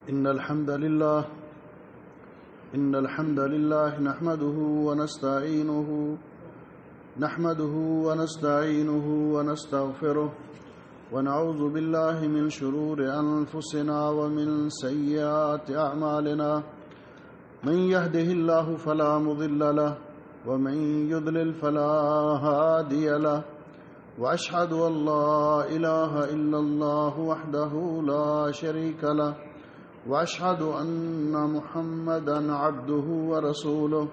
إن الحمد لله نحمده ونستعينه ونستغفره ونعوذ بالله من شرور أنفسنا ومن سيئات أعمالنا من يهده الله فلا مضل له ومن يضلل فلا هادي له وأشهد أن لا إله إلا الله وحده لا شريك له وأشهد أن محمدا عبده ورسوله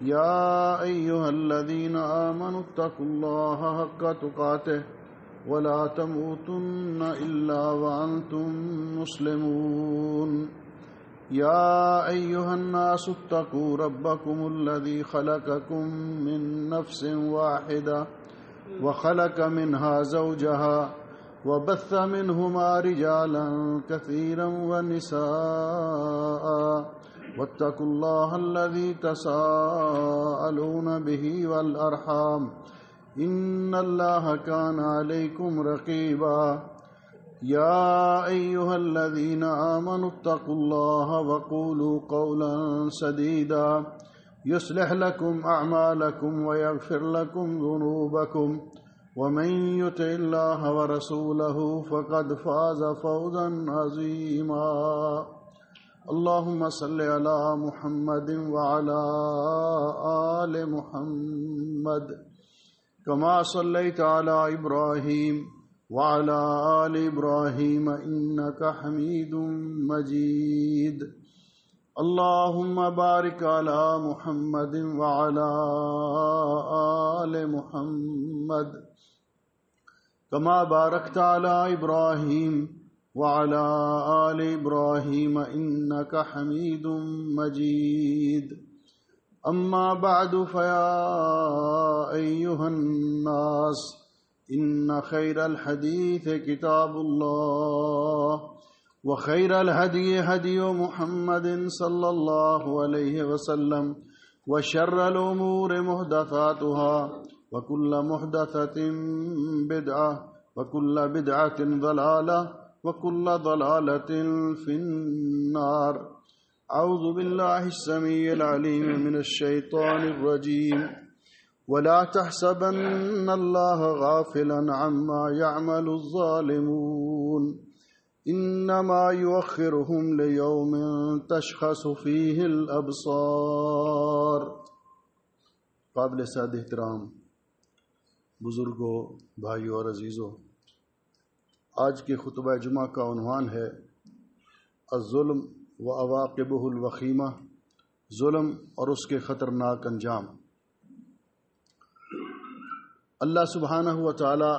يا أيها الذين آمنوا اتقوا الله حق تقاته ولا تموتن إلا وأنتم مسلمون يا أيها الناس اتقوا ربكم الذي خلقكم من نفس واحدة وخلق منها زوجها وبث منهما رجالا كثيرا ونساء واتقوا الله الذي تساءلون به والأرحام إن الله كان عليكم رقيبا يا أيها الذين آمنوا اتقوا الله وقولوا قولا سديدا يصلح لكم أعمالكم ويغفر لكم ذنوبكم ومن يطع الله ورسوله فقد فاز فوزا عظيما اللهم صل على محمد وعلى آل محمد كما صليت على إبراهيم وعلى آل إبراهيم إنك حميد مجيد اللهم بارك على محمد وعلى آل محمد كما باركت على إبراهيم وعلى آل إبراهيم إنك حميد مجيد أما بعد فيا أيها الناس إن خير الحديث كتاب الله وخير الهدي هدي محمد صلى الله عليه وسلم وشر الأمور محدثاتها وكل محدثة بدعة وكل بدعة ضلالة وكل ضلالة في النار أعوذ بالله السميع العليم من الشيطان الرجيم ولا تحسبن الله غافلا عما يعمل الظالمون انما يؤخرهم ليوم تشخص فيه الابصار۔ قابل سعد احترام بزرگوں، بھائیوں اور عزیزوں، آج کے خطبہ جمعہ کا عنوان ہے الظلم و عواقبہ الوخیمہ، ظلم اور اس کے خطرناک انجام۔ اللہ سبحانہ و تعالی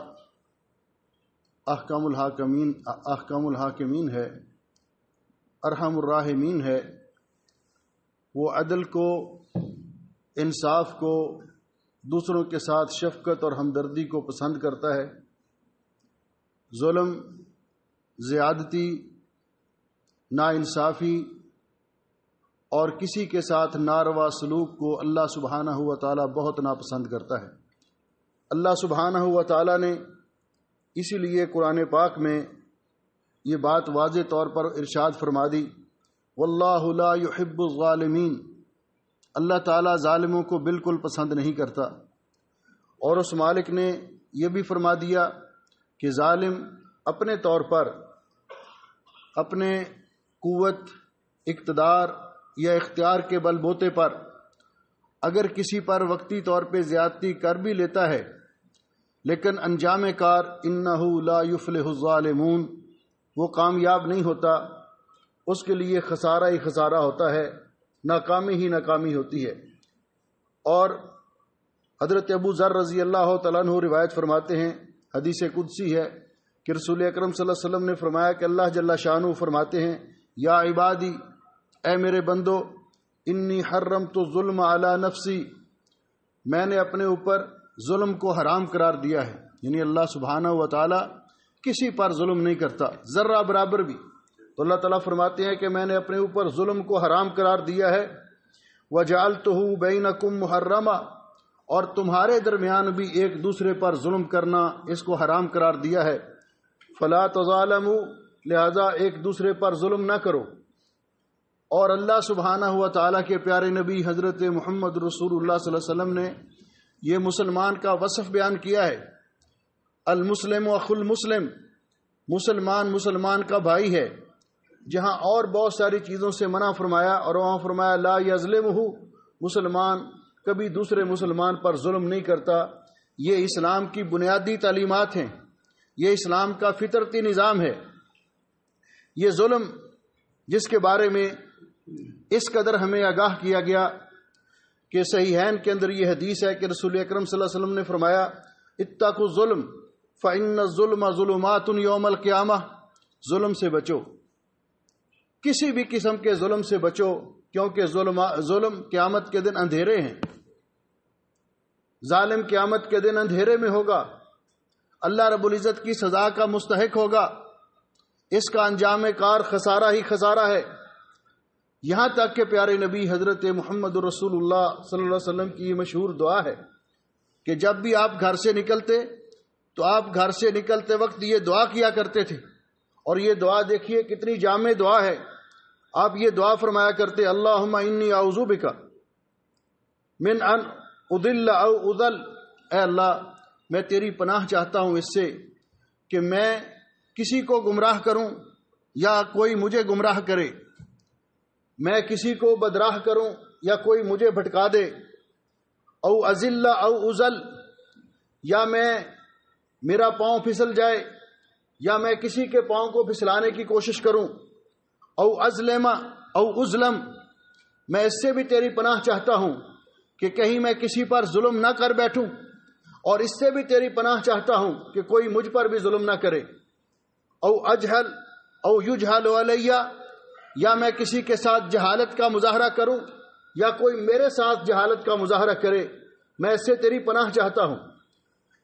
احکام الحاکمین ہے، ارحم الراحمین ہے۔ وہ عدل کو، انصاف کو، دوسروں کے ساتھ شفقت اور ہمدردی کو پسند کرتا ہے۔ ظلم، زیادتی، ناانصافی اور کسی کے ساتھ ناروا سلوک کو اللہ سبحانہ و تعالی بہت ناپسند کرتا ہے۔ اللہ سبحانہ و تعالی نے اسی لیے قرآن پاک میں یہ بات واضح طور پر ارشاد فرما دی، واللہ لا يحب الظالمین، اللہ تعالیٰ ظالموں کو بالکل پسند نہیں کرتا۔ اور اس مالک نے یہ بھی فرما دیا کہ ظالم اپنے طور پر، اپنے قوت، اقتدار یا اختیار کے بل بوتے پر اگر کسی پر وقتی طور پہ زیادتی کر بھی لیتا ہے، لیکن انجام کار انہ لا یفلح الظالمون، وہ کامیاب نہیں ہوتا، اس کے لیے خسارہ ہی خسارہ ہوتا ہے، ناکامی ہی ناکامی ہوتی ہے۔ اور حضرت ابو ذر رضی اللہ تعالیٰ عنہ روایت فرماتے ہیں، حدیث قدسی ہے کہ رسول اکرم صلی اللہ علیہ وسلم نے فرمایا کہ اللہ جل شانہ فرماتے ہیں، یا عبادی، اے میرے بندو، انی حرمت الظلم علی نفسی، میں نے اپنے اوپر ظلم کو حرام قرار دیا ہے۔ یعنی اللہ سبحانہ و تعالی کسی پر ظلم نہیں کرتا، ذرہ برابر بھی۔ تو اللہ تعالیٰ فرماتے ہیں کہ میں نے اپنے اوپر ظلم کو حرام قرار دیا ہے، وَجَعَلْتُهُ بَيْنَكُمْ مُحَرَّمًا، اور تمہارے درمیان بھی ایک دوسرے پر ظلم کرنا اس کو حرام قرار دیا ہے۔ فَلَا تَظَالَمُوا، لہذا ایک دوسرے پر ظلم نہ کرو۔ اور اللہ سبحانہ ہوا تعالیٰ کے پیارے نبی حضرت محمد رسول اللہ صلی اللہ علیہ وسلم نے یہ مسلمان کا وصف بیان کیا ہے، المسلم اخو المسلم، مسلمان مسلمان کا بھائی ہے۔ جہاں اور بہت ساری چیزوں سے منع فرمایا، اور وہاں فرمایا لا یظلمہ، مسلمان کبھی دوسرے مسلمان پر ظلم نہیں کرتا۔ یہ اسلام کی بنیادی تعلیمات ہیں، یہ اسلام کا فطرتی نظام ہے۔ یہ ظلم جس کے بارے میں اس قدر ہمیں آگاہ کیا گیا کہ صحیحین کے اندر یہ حدیث ہے کہ رسول اکرم صلی اللہ علیہ وسلم نے فرمایا اتقوا الظلم فإن الظلم ظلمات یوم القیامہ، ظلم سے بچو، کسی بھی قسم کے ظلم سے بچو، کیونکہ ظلم قیامت کے دن اندھیرے ہیں، ظالم قیامت کے دن اندھیرے میں ہوگا، اللہ رب العزت کی سزا کا مستحق ہوگا، اس کا انجام کار خسارہ ہی خسارہ ہے۔ یہاں تک کہ پیارے نبی حضرت محمد رسول اللہ صلی اللہ علیہ وسلم کی یہ مشہور دعا ہے کہ جب بھی آپ گھر سے نکلتے تو آپ گھر سے نکلتے وقت یہ دعا کیا کرتے تھے، اور یہ دعا دیکھیے کتنی جامع دعا ہے۔ آپ یہ دعا فرمایا کرتے اللہم انی اعوذ بک من ان اضل او اضل، اے اللہ میں تیری پناہ چاہتا ہوں اس سے کہ میں کسی کو گمراہ کروں یا کوئی مجھے گمراہ کرے، میں کسی کو بدراہ کروں یا کوئی مجھے بھٹکا دے، او ازل او ازل، یا میرا پاؤں پھسل جائے یا میں کسی کے پاؤں کو پھسلانے کی کوشش کروں، او ازلم او ازلم، میں اس سے بھی تیری پناہ چاہتا ہوں کہ کہیں میں کسی پر ظلم نہ کر بیٹھوں، اور اس سے بھی تیری پناہ چاہتا ہوں کہ کوئی مجھ پر بھی ظلم نہ کرے، او اجہل او یجہل علیہ، یا میں کسی کے ساتھ جہالت کا مظاہرہ کروں یا کوئی میرے ساتھ جہالت کا مظاہرہ کرے، میں اس سے تیری پناہ چاہتا ہوں۔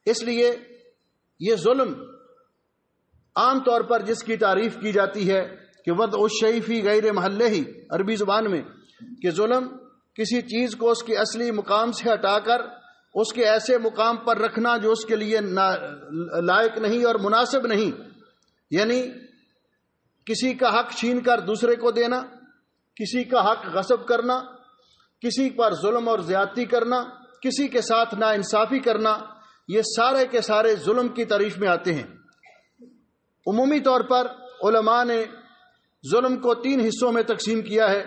اس لیے یہ ظلم عام طور پر جس کی تعریف کی جاتی ہے کہ وضع الشیء فی غیر محلہ، عربی زبان میں، کہ ظلم کسی چیز کو اس کے اصلی مقام سے ہٹا کر اس کے ایسے مقام پر رکھنا جو اس کے لیے لائق نہیں اور مناسب نہیں، یعنی کسی کا حق چھین کر دوسرے کو دینا، کسی کا حق غصب کرنا، کسی پر ظلم اور زیادتی کرنا، کسی کے ساتھ ناانصافی کرنا، یہ سارے کے سارے ظلم کی تعریف میں آتے ہیں۔ عمومی طور پر علماء نے ظلم کو 3 حصوں میں تقسیم کیا ہے،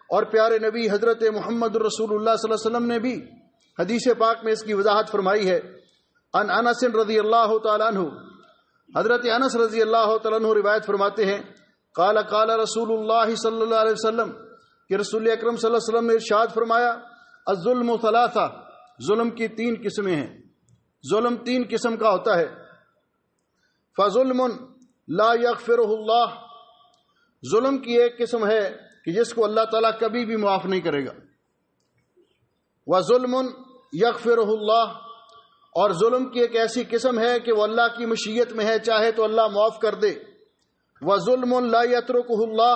اور پیارے نبی حضرت محمد رسول اللہ صلی اللہ علیہ وسلم نے بھی حدیث پاک میں اس کی وضاحت فرمائی ہے۔ ان انس رضی اللہ تعالیٰ عنہ، حضرت انس رضی اللہ تعالیٰ عنہ روایت فرماتے ہیں قال قال رسول اللہ صلی اللہ علیہ وسلم، کہ رسول اکرم صلی اللہ علیہ وسلم نے ارشاد فرمایا الظلم ثلاثہ، ظلم کی 3 قسمیں ہیں، ظلم 3 قسم کا ہوتا ہے۔ فظلم لا یغفرہ اللہ، ظلم کی ایک قسم ہے کہ جس کو اللہ تعالیٰ کبھی بھی معاف نہیں کرے گا، وظلم یغفرہ اللہ، اور ظلم کی ایک ایسی قسم ہے کہ وہ اللہ کی مشیت میں ہے، چاہے تو اللہ معاف کر دے، وظلم لا یترکہ اللہ،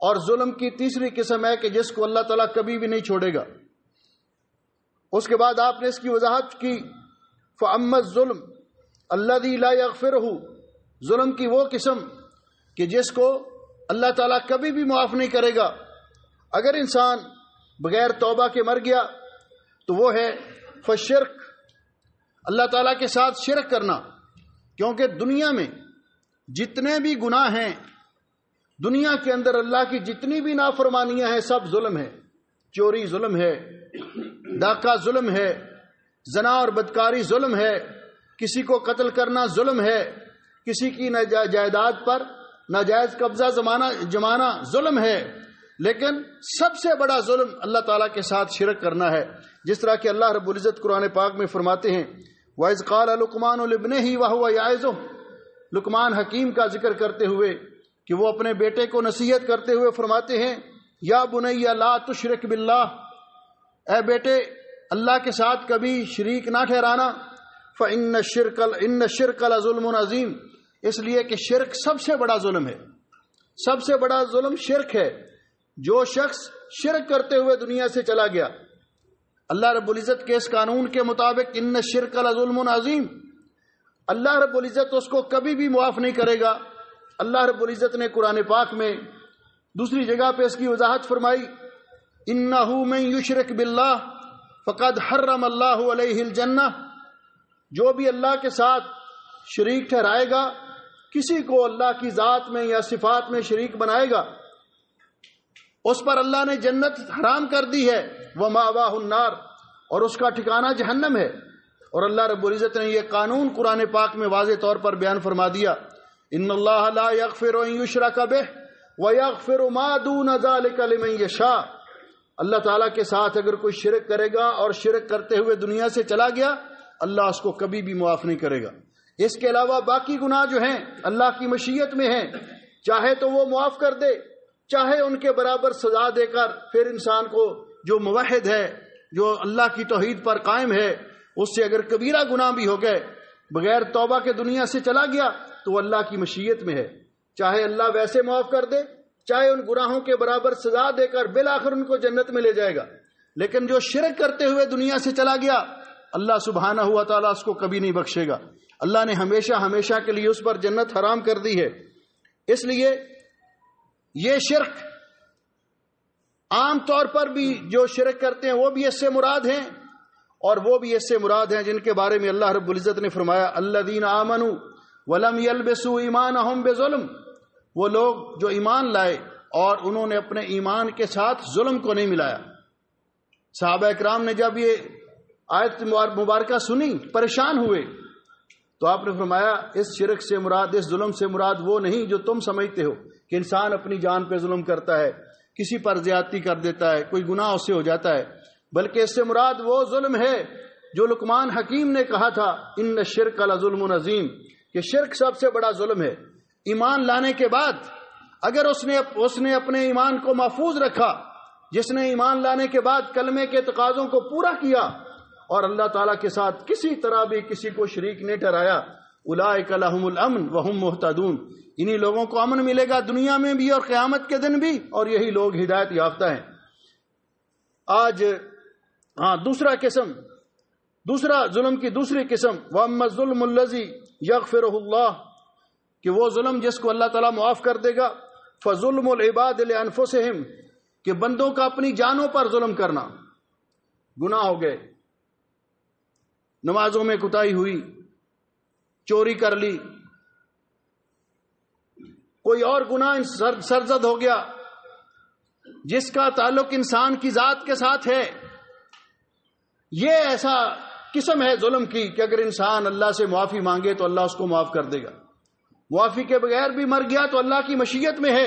اور ظلم کی تیسری قسم ہے کہ جس کو اللہ تعالیٰ کبھی بھی نہیں چھوڑے گا۔ اس کے بعد آپ نے اس کی وضاحت کی فَأَمَّا الظُّلْمُ الَّذِي لَا يَغْفِرُهُ، ظلم کی وہ قسم کہ جس کو اللہ تعالیٰ کبھی بھی معاف نہیں کرے گا۔ اگر انسان بغیر توبہ کے مر گیا تو وہ ہے فشرک، اللہ تعالیٰ کے ساتھ شرک کرنا، کیونکہ دنیا میں جتنے بھی گناہ ہیں، دنیا کے اندر اللہ کی جتنی بھی نافرمانیاں ہیں، سب ظلم ہے۔ چوری ظلم ہے، ڈاکہ ظلم ہے، زنا اور بدکاری ظلم ہے، کسی کو قتل کرنا ظلم ہے، کسی کی جائیداد پر ناجائز قبضہ جمانا ظلم ہے، لیکن سب سے بڑا ظلم اللہ تعالیٰ کے ساتھ شرک کرنا ہے، جس طرح کہ اللہ رب العزت قرآن پاک میں فرماتے ہیں وَإِذْ قَالَ لُقْمَانُ لِابْنِهِ وَهُوَ يَعِظُهُ، لقمان حکیم کا ذکر کرتے ہوئے کہ وہ اپنے بیٹے کو نصیحت کرتے ہوئے فرماتے ہیں یا بنی لا تشرک باللہ، اے بیٹے اللہ کے ساتھ کبھی شریک نہ ٹھہرانا، فإن الشرک لظلم عظیم، اس لیے کہ شرک سب سے بڑا ظلم ہے، سب سے بڑا ظلم شرک ہے۔ جو شخص شرک کرتے ہوئے دنیا سے چلا گیا، اللہ رب العزت کے اس قانون کے مطابق ان الشرک لظلم عظیم، اللہ رب العزت اس کو کبھی بھی معاف نہیں کرے گا اللہ رب العزت نے قرآن پاک میں دوسری جگہ پہ اس کی وضاحت فرمائی، انہ من یشرک باللہ فقد حرم اللہ علیہ الجنہ، جو بھی اللہ کے ساتھ شریک ٹھہرائے گا، کسی کو اللہ کی ذات میں یا صفات میں شریک بنائے گا، اس پر اللہ نے جنت حرام کر دی ہے، ومأواہ النار، اور اس کا ٹھکانہ جہنم ہے۔ اور اللہ رب العزت نے یہ قانون قرآن پاک میں واضح طور پر بیان فرما دیا، ان اللہ لا یغفر ان یشرک بہ ویغفر ما دون ذلک لمن یشاء، اللہ تعالیٰ کے ساتھ اگر کوئی شرک کرے گا اور شرک کرتے ہوئے دنیا سے چلا گیا، اللہ اس کو کبھی بھی معاف نہیں کرے گا۔ اس کے علاوہ باقی گناہ جو ہیں اللہ کی مشیت میں ہیں، چاہے تو وہ معاف کر دے، چاہے ان کے برابر سزا دے کر پھر انسان کو جو موحد ہے، جو اللہ کی توحید پر قائم ہے، اس سے اگر کبیرہ گناہ بھی ہو گئے، بغیر توبہ کے دنیا سے چلا گیا تو وہ اللہ کی مشیت میں ہے، چاہے اللہ ویسے معاف کر دے، چاہے ان گناہوں کے برابر سزا دے کر بالآخر ان کو جنت میں لے جائے گا۔ لیکن جو شرک کرتے ہوئے دنیا سے چلا گیا، اللہ سبحانہ ہوا تعالیٰ اس کو کبھی نہیں بخشے گا، اللہ نے ہمیشہ ہمیشہ کے لیے اس پر جنت حرام کر دی ہے۔ اس لیے یہ شرک عام طور پر بھی جو شرک کرتے ہیں وہ بھی اس سے مراد ہیں، اور وہ بھی اس سے مراد ہیں جن کے بارے میں اللہ رب العزت نے فرمایا، الذین آمنوا ولم یلبسوا ایمانہم بظلم، وہ لوگ جو ایمان لائے اور انہوں نے اپنے ایمان کے ساتھ ظلم کو نہیں ملایا۔ صحابہ اکرام نے جب یہ آیت مبارکہ سنی پریشان ہوئے، تو آپ نے فرمایا اس شرک سے مراد، اس ظلم سے مراد وہ نہیں جو تم سمجھتے ہو کہ انسان اپنی جان پہ ظلم کرتا ہے، کسی پر زیادتی کر دیتا ہے، کوئی گناہ اس سے ہو جاتا ہے، بلکہ اس سے مراد وہ ظلم ہے جو لقمان حکیم نے کہا تھا، ان الشرک لظلم عظیم، کہ شرک سب سے بڑا ظلم ہے۔ ایمان لانے کے بعد اگر اس نے اپنے ایمان کو محفوظ رکھا، جس نے ایمان لانے کے بعد کلمے کے تقاضوں کو پورا کیا اور اللہ تعالیٰ کے ساتھ کسی طرح بھی کسی کو شریک نہیں ٹھہرایا، اولئک لہم الامن وہم مہتدون، انہی لوگوں کو امن ملے گا دنیا میں بھی اور قیامت کے دن بھی، اور یہی لوگ ہدایت یافتہ ہیں۔ آج دوسرا ظلم کی دوسری قسم، وَأَمَّا الظُّلْمُ الَّذِي يَغْفِرُهُ اللَّهُ، کہ وہ ظلم جس کو اللہ تعالیٰ معاف کر دے گا، فَظُلْمُ الْعِبَادِ لِأَنفُسِهِمْ، کہ بندوں کا اپنی جانوں پر ظلم کرنا، گناہ ہو گئے، نمازوں میں کوتاہی ہوئی، چوری کر لی، کوئی اور گناہ سرزد ہو گیا جس کا تعلق انسان کی ذات کے ساتھ ہے، یہ ایسا قسم ہے ظلم کی کہ اگر انسان اللہ سے معافی مانگے تو اللہ اس کو معاف کر دے گا، معافی کے بغیر بھی مر گیا تو اللہ کی مشیت میں ہے۔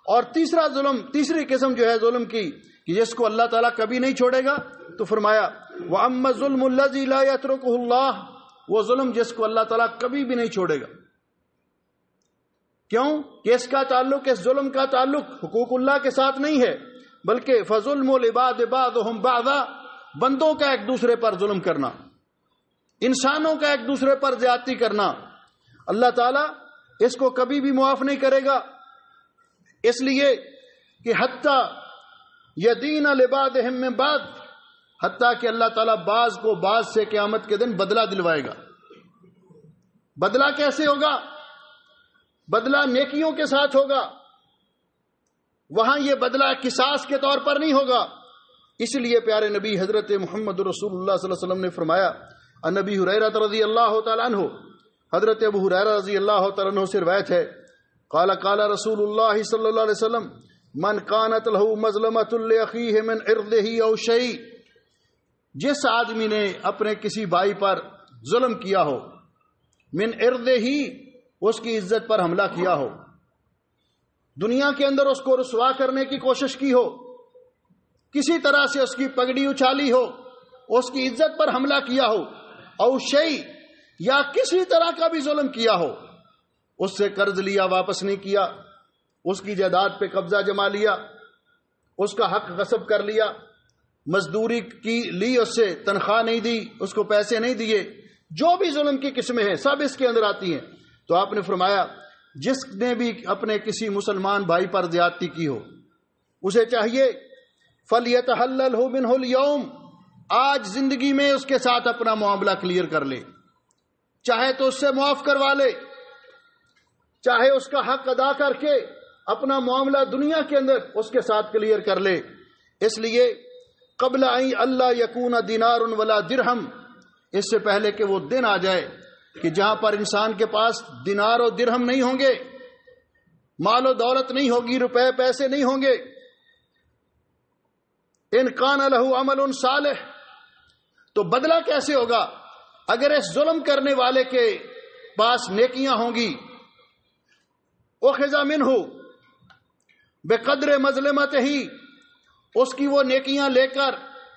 اور تیسری قسم جو ہے ظلم کی کہ جس کو اللہ تعالیٰ کبھی نہیں چھوڑے گا، تو فرمایا وَأَمَّا الظُّلْمُ الَّذِي لَا يَتْرُكُهُ اللَّهُ، وہ ظلم جس کو اللہ تعالیٰ کبھی بھی نہیں چھوڑے گا۔ کیوں کہ اس کا تعلق، اس ظلم کا تعلق حقوق اللہ کے ساتھ نہیں ہے، بلکہ فَظُلْمُ الْعِبَادِ بَعْضُهُمْ بَعْضًا، بندوں کا ایک دوسرے پر ظلم کرنا، انسانوں کا ایک دوسرے پر زیادتی کرنا، اللہ تعالیٰ اس کو کبھی بھی معاف نہیں کرے گا، اس لیے کہ حتیٰ یدین لبعضہم من بعض، حتیٰ کہ اللہ تعالیٰ بعض کو بعض سے قیامت کے دن بدلہ دلوائے گا۔ بدلہ کیسے ہوگا؟ بدلہ نیکیوں کے ساتھ ہوگا، وہاں یہ بدلہ قصاص کے طور پر نہیں ہوگا۔ اس لیے پیارے نبی حضرت محمد رسول اللہ صلی اللہ علیہ وسلم نے فرمایا، عن ابی ہریرہ رضی اللہ تعالی عنہ، حضرت ابو ہریرہ رضی اللہ تعالی عنہ سے روایت ہے، قال قال رسول اللہ صلی اللہ علیہ وسلم، من کانت لہ مظلمۃ لاخیہ من عرضہ او شیء، جس آدمی نے اپنے کسی بھائی پر ظلم کیا ہو، من عرضہ، اس کی عزت پر حملہ کیا ہو، دنیا کے اندر اس کو رسوا کرنے کی کوشش کی ہو، کسی طرح سے اس کی پگڑی اچھالی ہو، اس کی عزت پر حملہ کیا ہو، او شیء، یا کسی طرح کا بھی ظلم کیا ہو، اس سے قرض لیا واپس نہیں کیا، اس کی جائیداد پہ قبضہ جما لیا، اس کا حق غصب کر لیا، مزدوری کی لی، اس سے تنخواہ نہیں دی، اس کو پیسے نہیں دیے، جو بھی ظلم کی قسمیں ہیں سب اس کے اندر آتی ہیں۔ تو آپ نے فرمایا جس نے بھی اپنے کسی مسلمان بھائی پر زیادتی کی ہو، اسے چاہیے فَلْيَتَحَلَّلْهُ مِنْهُ الْيَوْمِ، آج زندگی میں اس کے ساتھ اپنا معاملہ کلیئر کر لے، چاہے تو اس سے معاف کروا لے، چاہے اس کا حق ادا کر کے اپنا معاملہ دنیا کے اندر اس کے ساتھ کلیئر کر لے۔ اس لیے قبل ان اللہ یکون دینار ولا درہم، اس سے پہلے کہ وہ دن آ جائے کہ جہاں پر انسان کے پاس دینار و درہم نہیں ہوں گے، مال و دولت نہیں ہوگی، روپے پیسے نہیں ہوں گے، ان کان لہ عمل صالح، تو بدلہ کیسے ہوگا؟ اگر اس ظلم کرنے والے کے پاس نیکیاں ہوں گی، اخذ منہ بقدر مظلمتہ، اس کی وہ نیکیاں لے کر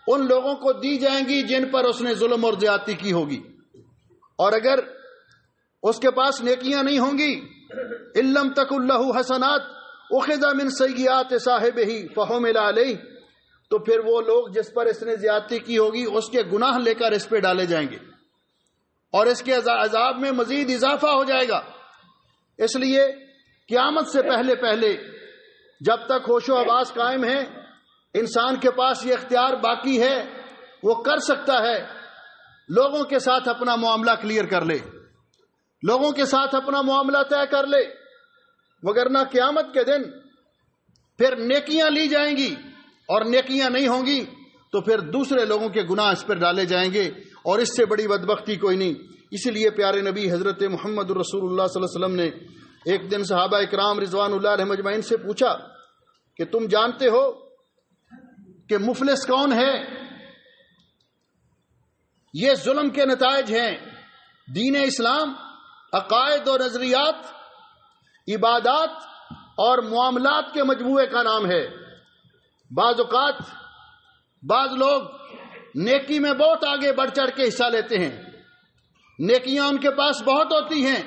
ان لوگوں کو دی جائیں گی جن پر اس نے ظلم اور زیادتی کی ہوگی۔ اور اگر اس کے پاس نیکیاں نہیں ہوں گی، ان لم تکن لہ حسنات اخذ من سیئات صاحبہ فحمل علیہ، تو پھر وہ لوگ جس پر اس نے زیادتی کی ہوگی اس کے گناہ لے کر اس پہ ڈالے جائیں گے، اور اس کے عذاب میں مزید اضافہ ہو جائے گا۔ اس لیے قیامت سے پہلے پہلے جب تک ہوش و حواس قائم ہے، انسان کے پاس یہ اختیار باقی ہے، وہ کر سکتا ہے لوگوں کے ساتھ اپنا معاملہ کلیئر کر لے، لوگوں کے ساتھ اپنا معاملہ طے کر لے، وگرنہ قیامت کے دن پھر نیکیاں لی جائیں گی اور نیکیاں نہیں ہوں گی تو پھر دوسرے لوگوں کے گناہ اس پر ڈالے جائیں گے، اور اس سے بڑی بدبختی کوئی نہیں۔ اسی لیے پیارے نبی حضرت محمد رسول اللہ صلی اللہ علیہ وسلم نے ایک دن صحابہ اکرام رضوان اللہ علیہم اجمعین سے پوچھا کہ تم جانتے ہو کہ مفلس کون ہے؟ یہ ظلم کے نتائج ہیں۔ دین اسلام عقائد و نظریات، عبادات اور معاملات کے مجموعے کا نام ہے۔ بعض اوقات بعض لوگ نیکی میں بہت آگے بڑھ چڑھ کے حصہ لیتے ہیں، نیکیاں ان کے پاس بہت ہوتی ہیں،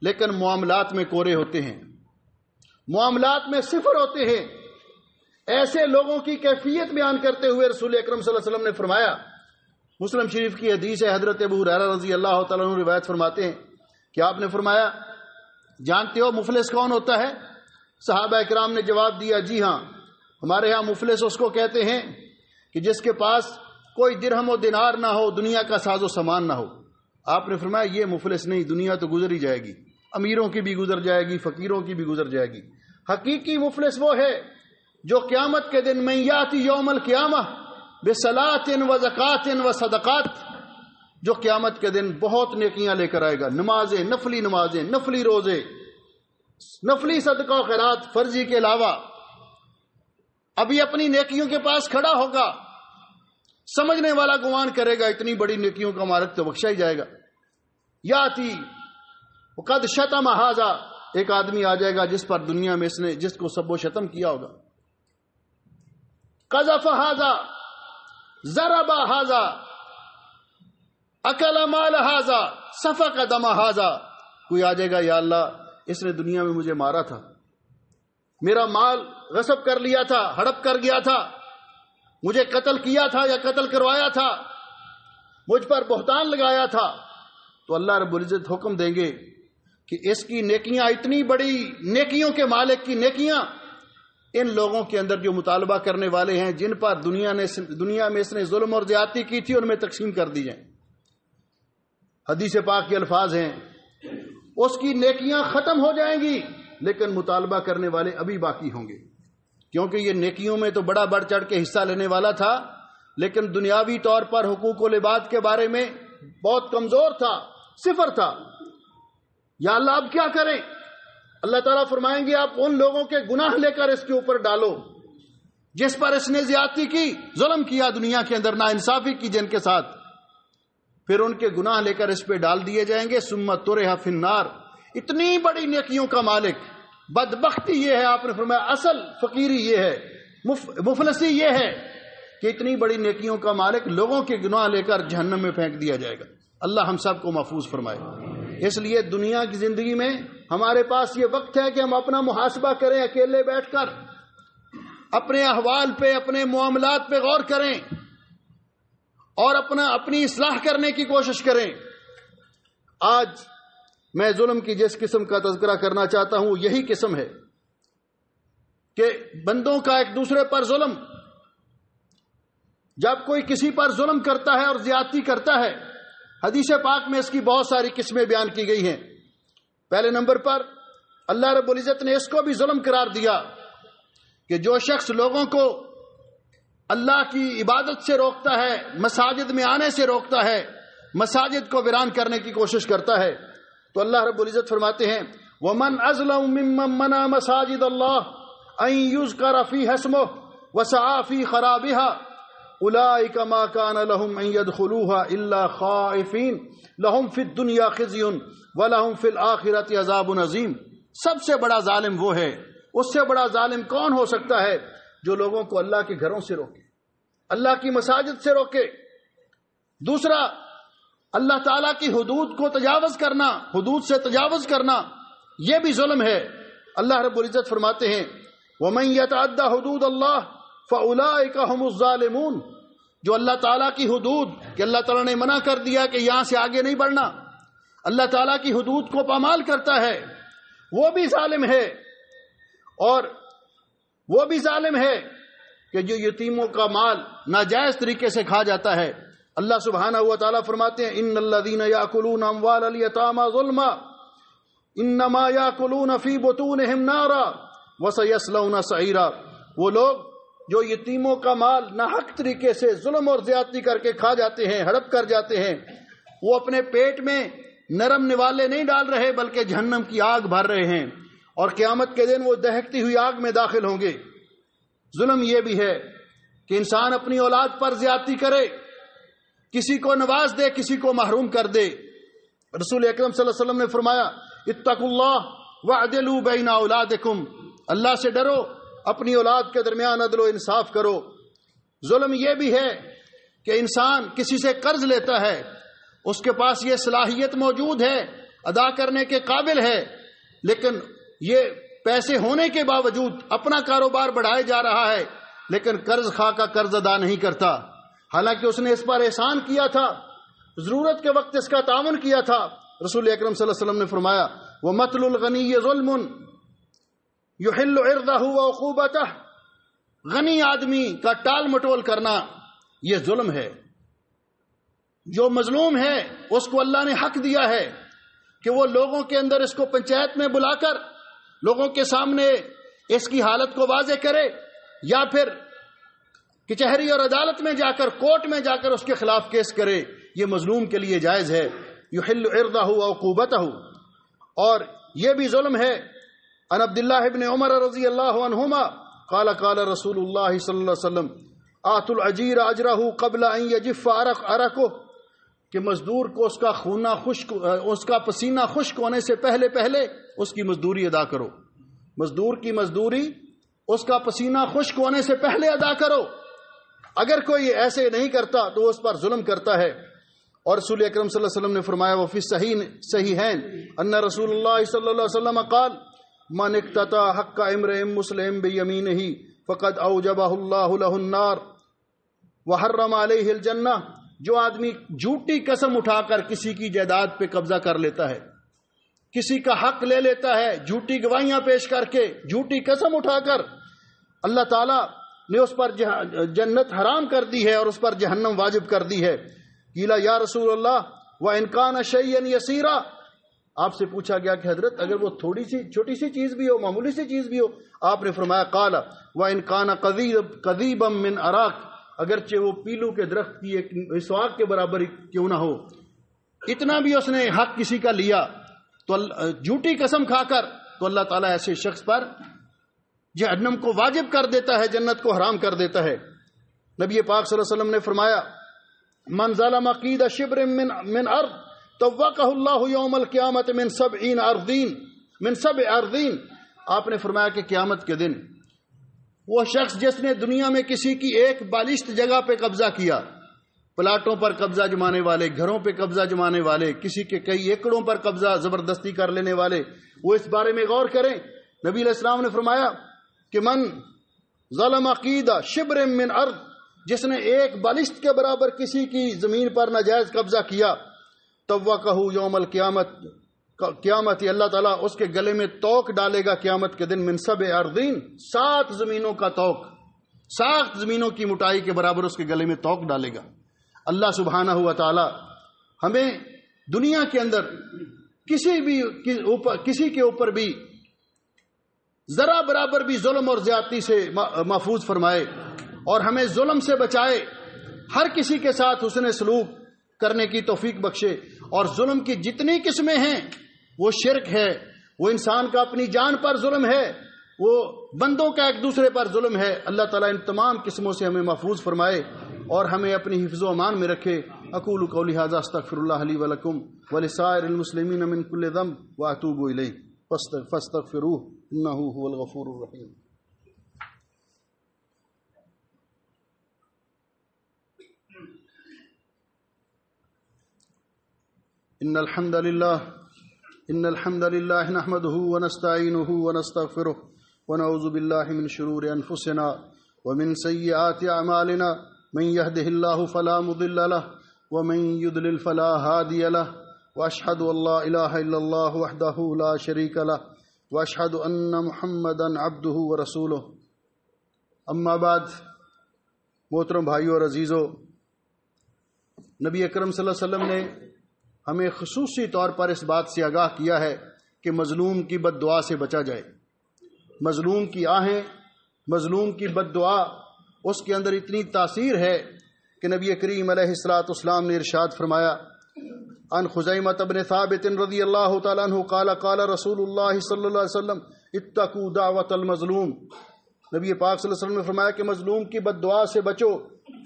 لیکن معاملات میں کورے ہوتے ہیں، معاملات میں صفر ہوتے ہیں۔ ایسے لوگوں کی کیفیت بیان کرتے ہوئے رسول اکرم صلی اللہ علیہ وسلم نے فرمایا، مسلم شریف کی حدیث ہے، حضرت ابو ہریرہ رضی اللہ تعالیٰ عنہ روایت فرماتے ہیں کہ آپ نے فرمایا، جانتے ہو مفلس کون ہوتا ہے؟ صحابہ اکرام نے جواب دیا، جی ہاں، ہمارے ہاں مفلس اس کو کہتے ہیں کہ جس کے پاس کوئی درہم و دینار نہ ہو، دنیا کا ساز و سامان نہ ہو۔ آپ نے فرمایا یہ مفلس نہیں، دنیا تو گزر ہی جائے گی، امیروں کی بھی گزر جائے گی، فقیروں کی بھی گزر جائے گی۔ حقیقی مفلس وہ ہے جو قیامت کے دن من یاتی یوم القیامہ بصلاۃ و زکوٰۃ و صدقات، جو قیامت کے دن بہت نیکیاں لے کر آئے گا، نمازیں، نفلی روزے، نفلی صدقہ و خیرات، فرضی کے علاوہ، ابھی اپنی نیکیوں کے پاس کھڑا ہوگا، سمجھنے والا گمان کرے گا اتنی بڑی نیکیوں کا مالک تو بخشا ہی جائے گا۔ یاتی وقد شتم ھذا، ایک آدمی آ جائے گا جس پر دنیا میں اس نے جس کو سب و شتم کیا ہوگا، قذف ھذا، ضرب ھذا، اکل مال ھذا، سفک دم ھذا، کوئی آ جائے گا، یا اللہ اس نے دنیا میں مجھے مارا تھا، میرا مال غصب کر لیا تھا، ہڑپ کر گیا تھا، مجھے قتل کیا تھا یا قتل کروایا تھا، مجھ پر بہتان لگایا تھا، تو اللہ رب العزت حکم دیں گے کہ اس کی نیکیاں، اتنی بڑی نیکیوں کے مالک کی نیکیاں ان لوگوں کے اندر جو مطالبہ کرنے والے ہیں، جن پر دنیا میں اس نے ظلم اور زیادتی کی تھی، ان میں تقسیم کر دی جائیں۔ حدیث پاک کے الفاظ ہیں، اس کی نیکیاں ختم ہو جائیں گی لیکن مطالبہ کرنے والے ابھی باقی ہوں گے، کیونکہ یہ نیکیوں میں تو بڑا بڑھ چڑھ کے حصہ لینے والا تھا، لیکن دنیاوی طور پر حقوق العباد کے بارے میں بہت کمزور تھا، صفر تھا۔ یا اللہ اب کیا کریں؟ اللہ تعالیٰ فرمائیں گے آپ ان لوگوں کے گناہ لے کر اس کے اوپر ڈالو جس پر اس نے زیادتی کی، ظلم کیا دنیا کے اندر، ناانصافی کی جن کے ساتھ، پھر ان کے گناہ لے کر اس پہ ڈال دیے جائیں گے۔ ثم طرح فی النار، اتنی بڑی نیکیوں کا مالک، بدبختی یہ ہے، آپ نے فرمایا اصل فقیری یہ ہے، مفلسی یہ ہے کہ اتنی بڑی نیکیوں کا مالک لوگوں کے گناہ لے کر جہنم میں پھینک دیا جائے گا۔ اللہ ہم سب کو محفوظ فرمائے۔ اس لیے دنیا کی زندگی میں ہمارے پاس یہ وقت ہے کہ ہم اپنا محاسبہ کریں، اکیلے بیٹھ کر اپنے احوال پہ، اپنے معاملات پہ غور کریں اور اپنی اصلاح کرنے کی کوشش کریں۔ آج میں ظلم کی جس قسم کا تذکرہ کرنا چاہتا ہوں، یہی قسم ہے کہ بندوں کا ایک دوسرے پر ظلم، جب کوئی کسی پر ظلم کرتا ہے اور زیادتی کرتا ہے، حدیث پاک میں اس کی بہت ساری قسمیں بیان کی گئی ہیں۔ پہلے نمبر پر اللہ رب العزت نے اس کو بھی ظلم قرار دیا کہ جو شخص لوگوں کو اللہ کی عبادت سے روکتا ہے، مساجد میں آنے سے روکتا ہے، مساجد کو ویران کرنے کی کوشش کرتا ہے، تو اللہ رب العزت فرماتے ہیں وَمَنْ أَظْلَمُ مِمَّنْ مَنَعَ مَسَاجِدَ اللَّهِ أَنْ يُذْكَرَ فِيهَا اسْمُهُ وَسَعَىٰ فِي خَرَابِهَا أُولَٰئِكَ مَا كَانَ لَهُمْ أَنْ يَدْخُلُوهَا إِلَّا خَائِفِينَ لَهُمْ فِي الدُّنْيَا خِزْيٌ وَلَهُمْ فِي الْآخِرَةِ عَذَابٌ عَظِيمٌ۔ سب سے بڑا ظالم وہ ہے، اس سے بڑا ظالم کون ہو سکتا ہے جو لوگوں کو اللہ کے گھروں سے روکے، اللہ کی مساجد سے روکے۔ دوسرا، اللہ تعالیٰ کی حدود کو تجاوز کرنا، حدود سے تجاوز کرنا، یہ بھی ظلم ہے۔ اللہ رب العزت فرماتے ہیں وَمَن يَتَعَدَّ حُدُودَ اللَّهِ فَأُولَٰئِكَ هُمُ الظَّالِمُونَ، جو اللہ تعالیٰ کی حدود کہ اللہ تعالیٰ نے منع کر دیا کہ یہاں سے آگے نہیں بڑھنا، اللہ تعالیٰ کی حدود کو پامال کرتا ہے، وہ بھی ظالم ہے۔ اور وہ بھی ظالم ہے کہ جو یتیموں کا مال ناجائز طریقے سے کھا جاتا ہے۔ اللہ سبحانہ و تعالیٰ فرماتے ہیں ان الذین یاکلون اموال الیتامی ظلما انما یاکلون فی بطونہم نارا وسیصلون سعیرا، وہ لوگ جو یتیموں کا مال ناحق طریقے سے ظلم اور زیادتی کر کے کھا جاتے ہیں، ہڑپ کر جاتے ہیں، وہ اپنے پیٹ میں نرم نوالے نہیں ڈال رہے بلکہ جہنم کی آگ بھر رہے ہیں، اور قیامت کے دن وہ دہکتی ہوئی آگ میں داخل ہوں گے۔ ظلم یہ بھی ہے کہ انسان اپنی اولاد پر زیادتی کرے، کسی کو نواز دے، کسی کو محروم کر دے۔ رسول اکرم صلی اللہ علیہ وسلم نے فرمایا اتقوا اللہ واعدلوا بین اولادکم، اللہ سے ڈرو، اپنی اولاد کے درمیان عدل و انصاف کرو۔ ظلم یہ بھی ہے کہ انسان کسی سے قرض لیتا ہے، اس کے پاس یہ صلاحیت موجود ہے، ادا کرنے کے قابل ہے، لیکن یہ پیسے ہونے کے باوجود اپنا کاروبار بڑھائے جا رہا ہے، لیکن قرض خواہ کا قرض ادا نہیں کرتا، حالانکہ اس نے اس پر احسان کیا تھا، ضرورت کے وقت اس کا تعاون کیا تھا۔ رسول اکرم صلی اللہ علیہ وسلم نے فرمایا وَمَثْلُ الْغَنِيِّ ظُلْمٌ يُحِلُّ عِرْضَهُ وَعُقُوبَتَهُ، غنی آدمی کا ٹال مٹول کرنا یہ ظلم ہے۔ جو مظلوم ہے اس کو اللہ نے حق دیا ہے کہ وہ لوگوں کے اندر اس کو پنچایت میں بلا کر لوگوں کے سامنے اس کی حالت کو واضح کرے، یا پھر کچہری اور عدالت میں جا کر، کورٹ میں جا کر اس کے خلاف کیس کرے، یہ مظلوم کے لیے جائز ہے۔ یحل عرضہ وعقوبتہ، اور یہ بھی ظلم ہے۔ عن عبداللہ ابن عمر رضی اللہ عنہما قال قال رسول اللہ صلی اللہ علیہ وسلم آت العجیر اجرہ قبل ان یجف عرقہ، کہ مزدور کو اس کا خونہ خشک، اس کا پسینہ خشک ہونے سے پہلے پہلے اس کی مزدوری ادا کرو۔ مزدور کی مزدوری اس کا پسینہ خشک ہونے سے پہلے ادا کرو۔ اگر کوئی ایسے نہیں کرتا تو وہ اس پر ظلم کرتا ہے۔ اور رسول اکرم صلی اللہ علیہ وسلم نے فرمایا وفی صحیحین ان رسول اللہ صلی اللہ علیہ وسلم قال من اقتطع حق امرئ مسلم بیمینہ فقد اوجبہ اللہ لہ النار وحرم علیہ الجنہ، جو آدمی جھوٹی قسم اٹھا کر کسی کی جائیداد پہ قبضہ کر لیتا ہے، کسی کا حق لے لیتا ہے، جھوٹی گواہیاں پیش کر کے، جھوٹی قسم اٹھا کر، اللہ تعالیٰ نے اس پر جنت حرام کر دی ہے اور اس پر جہنم واجب کر دی ہے۔ قیل یا رسول اللہ وَإِنْ كَانَ شَيْئًا يَسِيرًا، آپ سے پوچھا گیا کہ حضرت اگر وہ تھوڑی سی چھوٹی سی چیز بھی ہو، معمولی سی چیز بھی ہو، آپ نے فرمایا قال وَإِنْ كَانَ قَضِيبًا مِّنْ أَرَاكَ، اگرچہ وہ پیلو کے درخت کی ایک مسواک کے برابر کیوں نہ ہو، اتنا بھی اس نے حق کسی کا لیا تو جھوٹی قسم کھا کر، تو اللہ تعالیٰ ایسے شخص پر جہنم کو واجب کر دیتا ہے، جنت کو حرام کر دیتا ہے۔ نبی پاک صلی اللہ علیہ وسلم نے فرمایا من ظلم قید شبر من ارض طوقہ اللہ یوم القیامت من 7 ارضین، آپ نے فرمایا کہ قیامت کے دن وہ شخص جس نے دنیا میں کسی کی ایک بالشت جگہ پہ قبضہ کیا، پلاٹوں پر قبضہ جمانے والے، گھروں پہ قبضہ جمانے والے، کسی کے کئی ایکڑوں پر قبضہ زبردستی کر لینے والے، وہ اس بارے میں غور کریں۔ نبی علیہ السلام نے فرمایا کہ من ظلم قید شبر من ارض، جس نے ایک بالشت کے برابر کسی کی زمین پر ناجائز قبضہ کیا، توقہ یوم القیامت، قیامت اللہ تعالیٰ اس کے گلے میں توق ڈالے گا قیامت کے دن من 7 ارضین، 7 زمینوں کا توق، 7 زمینوں کی موٹائی کے برابر اس کے گلے میں توق ڈالے گا۔ اللہ سبحانہ و تعالی ہمیں دنیا کے اندر کسی کے اوپر بھی ذرا برابر بھی ظلم اور زیادتی سے محفوظ فرمائے اور ہمیں ظلم سے بچائے، ہر کسی کے ساتھ حسن سلوک کرنے کی توفیق بخشے۔ اور ظلم کی جتنی قسمیں ہیں، وہ شرک ہے، وہ انسان کا اپنی جان پر ظلم ہے، وہ بندوں کا ایک دوسرے پر ظلم ہے، اللہ تعالیٰ ان تمام قسموں سے ہمیں محفوظ فرمائے اور ہمیں اپنی حفظ و امان میں رکھے۔ اقول قولی ھذا استغفر اللہ لی ولکم ولسائر المسلمین من کل ذنب واتوب الیہ فاستغفروہ انہ ھو الغفور الرحیم۔ ان الحمد للہ نحمده ونستعینه ونستغفره ونعوذ باللہ من شرور انفسنا ومن سیئات اعمالنا من يهده الله فلا مضل له ومن يضلل فلا هادي له واشهد ان لا اله الا الله وحده لا شريك له واشهد ان محمدا عبده ورسوله۔ اما بعد، محترم بھائیو اور عزیزو، نبی اکرم صلی اللہ علیہ وسلم نے ہمیں خصوصی طور پر اس بات سے آگاہ کیا ہے کہ مظلوم کی بد دعا سے بچا جائے۔ مظلوم کی آہیں، مظلوم کی بد دعا، اس کے اندر اتنی تاثیر ہے کہ نبی کریم علیہ السلام نے ارشاد فرمایا، عن خزیمۃ بن ثابت رضی اللہ تعالیٰ عنہ قال قال رسول اللہ صلی اللہ علیہ وسلم اتقوا دعوت المظلوم۔ نبی پاک صلی اللہ علیہ وسلم نے فرمایا کہ مظلوم کی بد دعا سے بچو،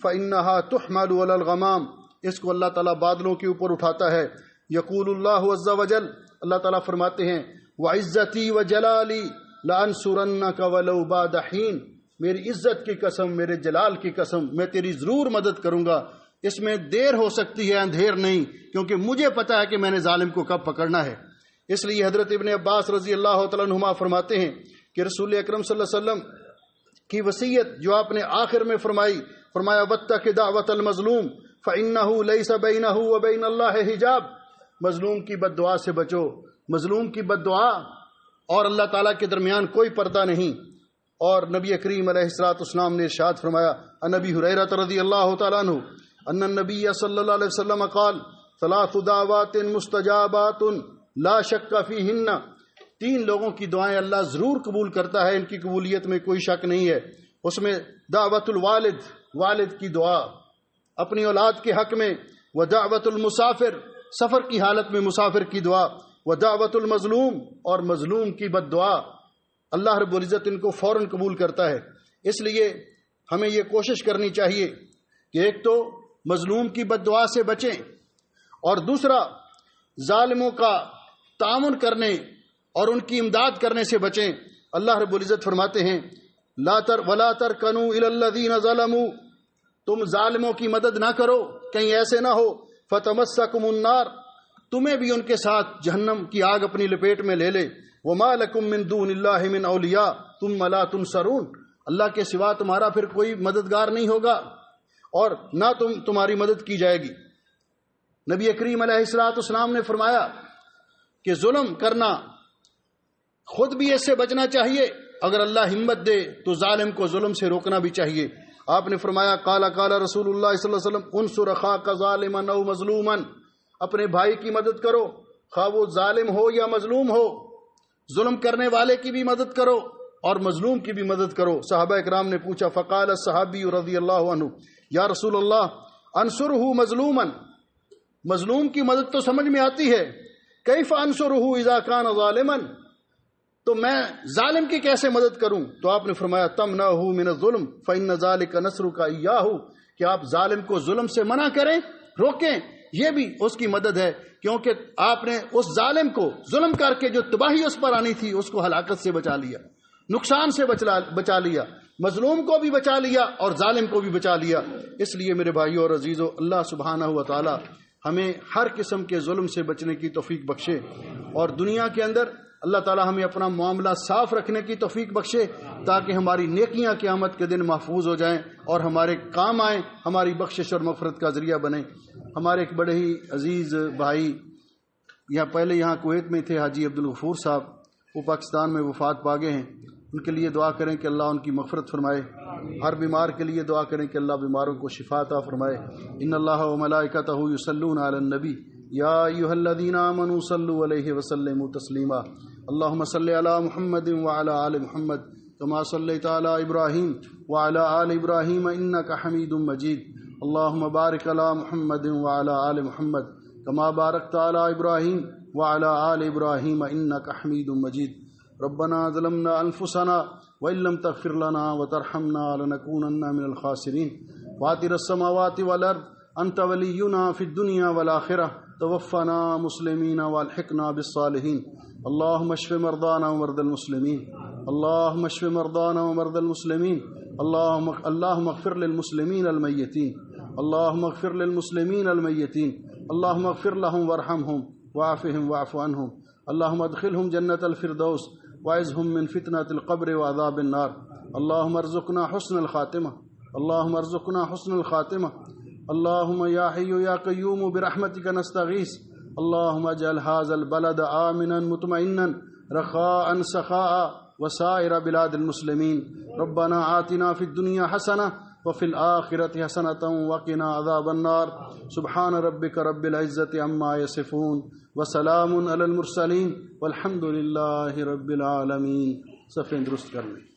فإنها تحمل علی الغمام، اس کو اللہ تعالیٰ بادلوں کے اوپر اٹھاتا ہے۔ یقول اللہ عز وجل، اللہ تعالیٰ فرماتے ہیں، وعزتی وجلالی لانصرنک ولو بعد حین، میری عزت کی قسم، میرے جلال کی قسم، میں تیری ضرور مدد کروں گا، اس میں دیر ہو سکتی ہے اندھیر نہیں، کیونکہ مجھے پتا ہے کہ میں نے ظالم کو کب پکڑنا ہے۔ اس لیے حضرت ابن عباس رضی اللہ تعالیٰ عنہما فرماتے ہیں کہ رسول اکرم صلی اللہ علیہ وسلم کی وصیت جو آپ نے آخر میں فرمایا واتق دعوت المظلوم فإنه ليس بينه وبين الله حجاب، مظلوم کی بد دعا سے بچو، مظلوم کی بد دعا اور اللہ تعالیٰ کے درمیان کوئی پردہ نہیں۔ اور نبی کریم علیہ السلام نے ارشاد فرمایا، عن ابی ہریرہ رضی اللہ تعالیٰ عنہ ان النبی صلی اللہ علیہ وسلم قال ثلاث دعوات مستجابات لا شک فیہن، تین لوگوں کی دعائیں اللہ ضرور قبول کرتا ہے، ان کی قبولیت میں کوئی شک نہیں ہے۔ اس میں دعوت الوالد، والد کی دعا اپنی اولاد کے حق میں، ودعوت المسافر، سفر کی حالت میں مسافر کی دعا، ودعوت المظلوم، اور مظلوم کی بد دعا، اللہ رب العزت ان کو فوراً قبول کرتا ہے۔ اس لیے ہمیں یہ کوشش کرنی چاہیے کہ ایک تو مظلوم کی بد دعا سے بچیں، اور دوسرا ظالموں کا تعاون کرنے اور ان کی امداد کرنے سے بچیں۔ اللہ رب العزت فرماتے ہیں، وَلَا تَرْكَنُوا إِلَى الَّذِينَ ظَلَمُوا، تم ظالموں کی مدد نہ کرو، کہیں ایسے نہ ہو فَتَمَسَّكُمُ النَّارُ، تمہیں بھی ان کے ساتھ جہنم کی آگ اپنی لپیٹ میں لے لے، وَمَا لَكُم مِّن دُونِ اللَّهِ مِنْ أَوْلِيَاءَ ثُمَّ لَا تُنصَرُونَ، اللہ کے سوا تمہارا پھر کوئی مددگار نہیں ہوگا اور نہ تمہاری مدد کی جائے گی۔ نبی کریم علیہ السلام نے فرمایا کہ ظلم کرنا، خود بھی اس سے بچنا چاہیے، اگر اللہ ہمت دے تو ظالم کو ظلم سے روکنا بھی چاہیے۔ آپ نے فرمایا، قال رسول اللہ صلی اللہ علیہ وسلم انصر اخاک ظالما او مظلوما، اپنے بھائی کی مدد کرو، خواہ وہ ظالم ہو یا مظلوم ہو، ظلم کرنے والے کی بھی مدد کرو اور مظلوم کی بھی مدد کرو۔ صحابہ اکرام نے پوچھا، فقال الصحابی رضی اللہ عنہ، یا رسول اللہ انصرہ مظلوما، مظلوم کی مدد تو سمجھ میں آتی ہے، کیف انصرہ اذا کان ظالما، تو میں ظالم کی کیسے مدد کروں؟ تو آپ نے فرمایا، تمنعہ من الظلم فإن ذلک نصرک ایاہ، کہ آپ ظالم کو ظلم سے منع کریں، روکیں، یہ بھی اس کی مدد ہے، کیونکہ آپ نے اس ظالم کو ظلم کر کے جو تباہی اس پر آنی تھی اس کو ہلاکت سے بچا لیا، نقصان سے بچا لیا، مظلوم کو بھی بچا لیا اور ظالم کو بھی بچا لیا۔ اس لیے میرے بھائیو اور عزیزو، اللہ سبحانہ و تعالی ہمیں ہر قسم کے ظلم سے بچنے کی توفیق بخشے، اور دنیا کے اندر اللہ تعالی ہمیں اپنا معاملہ صاف رکھنے کی توفیق بخشے، تاکہ ہماری نیکیاں قیامت کے دن محفوظ ہو جائیں اور ہمارے کام آئیں، ہماری بخشش اور مغفرت کا ذریعہ بنیں۔ ہمارے ایک بڑے ہی عزیز بھائی پہلے یہاں کویت میں تھے، حاجی عبدالغفور صاحب، وہ پاکستان میں وفات پا گئے ہیں، ان کے لیے دعا کریں کہ اللہ ان کی مغفرت فرمائے، ہر بیمار کے لیے دعا کریں کہ اللہ بیماروں کو شفا عطا فرمائے۔ ان اللہ و ملائکتہ یصلون علی النبی یا ایھا الذین آمنوا صلوا علیہ وسلموا تسلیما اللهم صل علی محمد وعلی آل محمد كما صلیت علی ابراہیم وعلی آل ابراہیم انک حمید مجید اللهم بارک علی محمد وعلی آل محمد كما بارکت علی ابراہیم وعلی آل ابراہیم انک حمید مجید ربنا ظلمنا انفسنا وان لم تغفر لنا وترحمنا لنكونن من الخاسرین فاطر السماوات والارض انت ولینا فی الدنیا والآخرہ توفنا مسلمین والحقنا بالصالحین اللهم اشف مرضانا ومرضى المسلمين اللهم اشف مرضانا ومرضى المسلمين اللهم اغفر للمسلمين الميتين اللهم اغفر للمسلمين الميتين اللهم اغفر لهم وارحمهم واعفهم واعف عنهم اللهم ادخلهم جنة الفردوس واعذهم من فتنة القبر وعذاب النار اللهم ارزقنا حسن الخاتمة اللهم ارزقنا حسن الخاتمة اللهم يا حي يا قيوم برحمتك نستغيث اللهم اجعل هذا البلد آمنا مطمئنا رخاء سخاء وسائر بلاد المسلمين ربنا آتنا في الدنيا حسنة وفي الآخرة حسنة وقنا عذاب النار سبحان ربك رب العزة عما يصفون وسلام على المرسلين والحمد لله رب العالمين. صفین درست کر لیں.